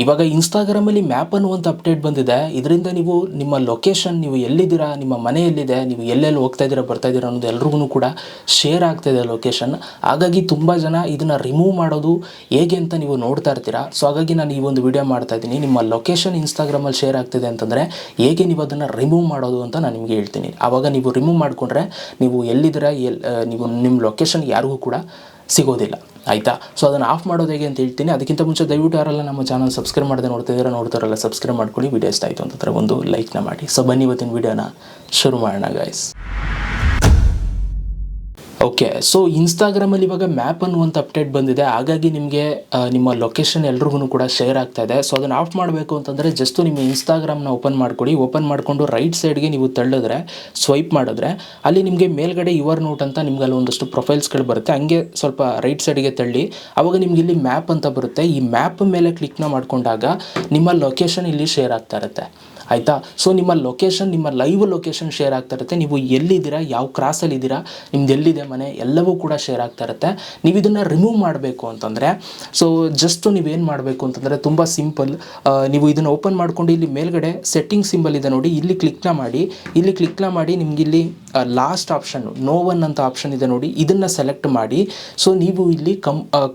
ಇವಾಗ ಇನ್ಸ್ಟಾಗ್ರಾಮಲ್ಲಿ ಮ್ಯಾಪ್ ಅನ್ನುವಂಥ ಅಪ್ಡೇಟ್ ಬಂದಿದೆ. ಇದರಿಂದ ನೀವು ನಿಮ್ಮ ಲೊಕೇಶನ್, ನೀವು ಎಲ್ಲಿದ್ದೀರಾ, ನಿಮ್ಮ ಮನೆ ಎಲ್ಲಿದೆ, ನೀವು ಎಲ್ಲೆಲ್ಲಿ ಹೋಗ್ತಾ ಇದ್ದೀರಾ ಬರ್ತಾ ಇದ್ದೀರಾ ಅನ್ನೋದು ಎಲ್ರಿಗೂ ಕೂಡ ಶೇರ್ ಆಗ್ತಾಯಿದೆ ಲೊಕೇಶನ್. ಹಾಗಾಗಿ ತುಂಬ ಜನ ಇದನ್ನು ರಿಮೂವ್ ಮಾಡೋದು ಹೇಗೆ ಅಂತ ನೀವು ನೋಡ್ತಾ ಇರ್ತೀರಾ. ಸೊ ಹಾಗಾಗಿ ನಾನು ಈ ಒಂದು ವಿಡಿಯೋ ಮಾಡ್ತಾ ಇದ್ದೀನಿ. ನಿಮ್ಮ ಲೊಕೇಶನ್ ಇನ್ಸ್ಟಾಗ್ರಾಮಲ್ಲಿ ಶೇರ್ ಆಗ್ತಿದೆ ಅಂತಂದರೆ ಹೇಗೆ ನೀವು ಅದನ್ನು ರಿಮೂವ್ ಮಾಡೋದು ಅಂತ ನಾನು ನಿಮಗೆ ಹೇಳ್ತೀನಿ. ಆವಾಗ ನೀವು ರಿಮೂವ್ ಮಾಡಿಕೊಂಡ್ರೆ ನೀವು ಎಲ್ಲಿದ್ದೀರಾ, ನೀವು ನಿಮ್ಮ ಲೊಕೇಶನ್ ಯಾರಿಗೂ ಕೂಡ ಸಿಗೋದಿಲ್ಲ, ಆಯಿತಾ. ಸೊ ಅದನ್ನು ಆಫ್ ಮಾಡೋದು ಹೇಗೆ ಅಂತ ಹೇಳ್ತೀನಿ. ಅದಕ್ಕಿಂತ ಮುಂಚೆ ದಯವಿಟ್ಟು ಯಾರೆಲ್ಲ ನಮ್ಮ ಚಾನಲ್ ಸಬ್ಸ್ಕ್ರೈಬ್ ಮಾಡದೆ ನೋಡ್ತಾರಲ್ಲ ಸಬ್ಸ್ಕ್ರೈಬ್ ಮಾಡ್ಕೊಳ್ಳಿ. ವಿಡಿಯೋ ಇಷ್ಟ ಆಯಿತು ಅಂತಂದರೆ ಒಂದು ಲೈಕ್ನ ಮಾಡಿ. ಸೊ ಬನ್ನಿ ಇವತ್ತಿನ ವಿಡಿಯೋನ ಶುರು ಮಾಡೋಣ ಗೈಸ್. ಓಕೆ, ಸೊ ಇನ್ಸ್ಟಾಗ್ರಾಮಲ್ಲಿ ಇವಾಗ ಮ್ಯಾಪ್ ಅನ್ನುವಂಥ ಅಪ್ಡೇಟ್ ಬಂದಿದೆ. ಹಾಗಾಗಿ ನಿಮಗೆ ನಿಮ್ಮ ಲೊಕೇಶನ್ ಎಲ್ರಿಗೂ ಕೂಡ ಶೇರ್ ಆಗ್ತಾ ಇದೆ. ಸೊ ಅದನ್ನು ಆಫ್ ಮಾಡಬೇಕು ಅಂತಂದರೆ ಜಸ್ಟು ನಿಮ್ಮ ಇನ್ಸ್ಟಾಗ್ರಾಮ್ನ ಓಪನ್ ಮಾಡ್ಕೊಳ್ಳಿ. ಓಪನ್ ಮಾಡಿಕೊಂಡು ರೈಟ್ ಸೈಡ್ಗೆ ನೀವು ತಳ್ಳಿದ್ರೆ, ಸ್ವೈಪ್ ಮಾಡಿದ್ರೆ ಅಲ್ಲಿ ನಿಮಗೆ ಮೇಲ್ಗಡೆ ಯುವರ್ ನೋಟ್ ಅಂತ ನಿಮ್ಗೆ ಅಲ್ಲಿ ಒಂದಷ್ಟು ಪ್ರೊಫೈಲ್ಸ್ಗಳು ಬರುತ್ತೆ. ಹಂಗೆ ಸ್ವಲ್ಪ ರೈಟ್ ಸೈಡ್ಗೆ ತಳ್ಳಿ, ಆವಾಗ ನಿಮ್ಗೆ ಇಲ್ಲಿ ಮ್ಯಾಪ್ ಅಂತ ಬರುತ್ತೆ. ಈ ಮ್ಯಾಪ್ ಮೇಲೆ ಕ್ಲಿಕ್ನ ಮಾಡಿಕೊಂಡಾಗ ನಿಮ್ಮ ಲೊಕೇಶನ್ ಇಲ್ಲಿ ಶೇರ್ ಆಗ್ತಾ ಇರುತ್ತೆ, ಆಯಿತಾ. ಸೊ ನಿಮ್ಮ ಲೊಕೇಶನ್, ನಿಮ್ಮ ಲೈವ್ ಲೊಕೇಶನ್ ಶೇರ್ ಆಗ್ತಾ ಇರುತ್ತೆ. ನೀವು ಎಲ್ಲಿದ್ದೀರಾ, ಯಾವ ಕ್ರಾಸಲ್ಲಿದ್ದೀರಾ, ನಿಮ್ದು ಎಲ್ಲಿದೆ ಮನೆ, ಎಲ್ಲವೂ ಕೂಡ ಶೇರ್ ಆಗ್ತಾ ಇರುತ್ತೆ. ನೀವು ಇದನ್ನು ರಿಮೂವ್ ಮಾಡಬೇಕು ಅಂತಂದರೆ ಸೊ ಜಸ್ಟು ನೀವೇನು ಮಾಡಬೇಕು ಅಂತಂದರೆ ತುಂಬ ಸಿಂಪಲ್. ನೀವು ಇದನ್ನು ಓಪನ್ ಮಾಡ್ಕೊಂಡು ಇಲ್ಲಿ ಮೇಲ್ಗಡೆ ಸೆಟ್ಟಿಂಗ್ ಸಿಂಬಲ್ ಇದೆ ನೋಡಿ, ಇಲ್ಲಿ ಕ್ಲಿಕ್ನ ಮಾಡಿ ನಿಮ್ಗೆ ಇಲ್ಲಿ ಲಾಸ್ಟ್ ಆಪ್ಷನ್ ನೋ ಒನ್ ಅಂತ ಆಪ್ಷನ್ ಇದೆ ನೋಡಿ, ಇದನ್ನು ಸೆಲೆಕ್ಟ್ ಮಾಡಿ. ಸೊ ನೀವು ಇಲ್ಲಿ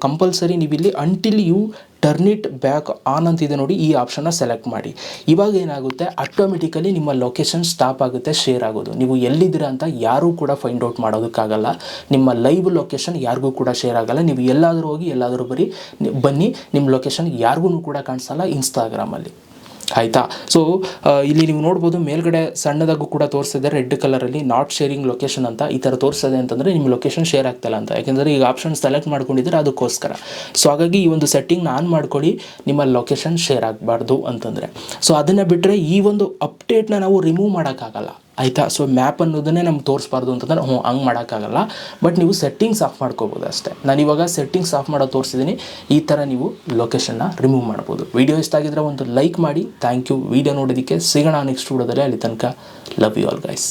ಕಂಪಲ್ಸರಿ ನೀವು ಇಲ್ಲಿ until you turn it back on ಅಂತಿದೆ ನೋಡಿ, ಈ ಆಪ್ಷನ್ನ ಸೆಲೆಕ್ಟ್ ಮಾಡಿ. ಇವಾಗ ಏನಾಗುತ್ತೆ, ಆಟೋಮೆಟಿಕಲಿ ನಿಮ್ಮ ಲೊಕೇಶನ್ ಸ್ಟಾಪ್ ಆಗುತ್ತೆ ಶೇರ್ ಆಗೋದು. ನೀವು ಎಲ್ಲಿದ್ದೀರಾ ಅಂತ ಯಾರೂ ಕೂಡ ಫೈಂಡ್ ಔಟ್ ಮಾಡೋದಕ್ಕಾಗಲ್ಲ. ನಿಮ್ಮ ಲೈವ್ ಲೊಕೇಶನ್ ಯಾರಿಗೂ ಕೂಡ ಶೇರ್ ಆಗಲ್ಲ. ನೀವು ಎಲ್ಲಾದರೂ ಹೋಗಿ ಎಲ್ಲಾದರೂ ಬನ್ನಿ, ನಿಮ್ಮ ಲೊಕೇಶನ್ ಯಾರಿಗೂ ಕೂಡ ಕಾಣಿಸಲ್ಲ ಇನ್ಸ್ಟಾಗ್ರಾಮಲ್ಲಿ, ಆಯಿತಾ. ಸೊ ಇಲ್ಲಿ ನೀವು ನೋಡ್ಬೋದು ಮೇಲ್ಗಡೆ ಸಣ್ಣದಾಗೂ ಕೂಡ ತೋರಿಸಿದೆ ರೆಡ್ ಕಲರಲ್ಲಿ, ನಾಟ್ ಶೇರಿಂಗ್ ಲೊಕೇಶನ್ ಅಂತ ಈ ಥರ ತೋರಿಸ್ತದೆ ಅಂತಂದರೆ ನಿಮ್ಮ ಲೊಕೇಶನ್ ಶೇರ್ ಆಗ್ತಾಯಿಲ್ಲ ಅಂತ. ಯಾಕೆಂದರೆ ಈಗ ಆಪ್ಷನ್ ಸೆಲೆಕ್ಟ್ ಮಾಡ್ಕೊಂಡಿದ್ರೆ ಅದಕ್ಕೋಸ್ಕರ. ಸೊ ಹಾಗಾಗಿ ಈ ಒಂದು ಸೆಟ್ಟಿಂಗ್ನ ಆನ್ ಮಾಡ್ಕೊಳ್ಳಿ, ನಿಮ್ಮ ಲೊಕೇಶನ್ ಶೇರ್ ಆಗಬಾರ್ದು ಅಂತಂದರೆ. ಸೊ ಅದನ್ನು ಬಿಟ್ಟರೆ ಈ ಒಂದು ಅಪ್ಡೇಟ್ನ ನಾವು ರಿಮೂವ್ ಮಾಡೋಕ್ಕಾಗಲ್ಲ, ಆಯಿತಾ. ಸೊ ಮ್ಯಾಪ್ ಅನ್ನೋದನ್ನೇ ನಮ್ಗೆ ತೋರಿಸ್ಬಾರ್ದು ಅಂತಂದರೆ ಹಂಗೆ ಮಾಡೋಕ್ಕಾಗಲ್ಲ. ಬಟ್ ನೀವು ಸೆಟ್ಟಿಂಗ್ಸ್ ಆಫ್ ಮಾಡ್ಕೋಬೋದು ಅಷ್ಟೇ. ನಾನಿವಾಗ ಸೆಟ್ಟಿಂಗ್ಸ್ ಆಫ್ ಮಾಡೋದು ತೋರಿಸಿದ್ದೀನಿ. ಈ ಥರ ನೀವು ಲೊಕೇಶನ್ನ ರಿಮೂವ್ ಮಾಡ್ಬೋದು. ವಿಡಿಯೋ ಇಷ್ಟ ಆಗಿದ್ರೆ ಒಂದು ಲೈಕ್ ಮಾಡಿ. ಥ್ಯಾಂಕ್ ಯು ವಿಡಿಯೋ ನೋಡೋದಕ್ಕೆ. ಸಿಗೋಣ ನೆಕ್ಸ್ಟ್ ವಿಡಿಯೋದಲ್ಲಿ. ಅಲ್ಲಿ ತನಕ ಲವ್ ಯು ಆಲ್ ಗೈಸ್.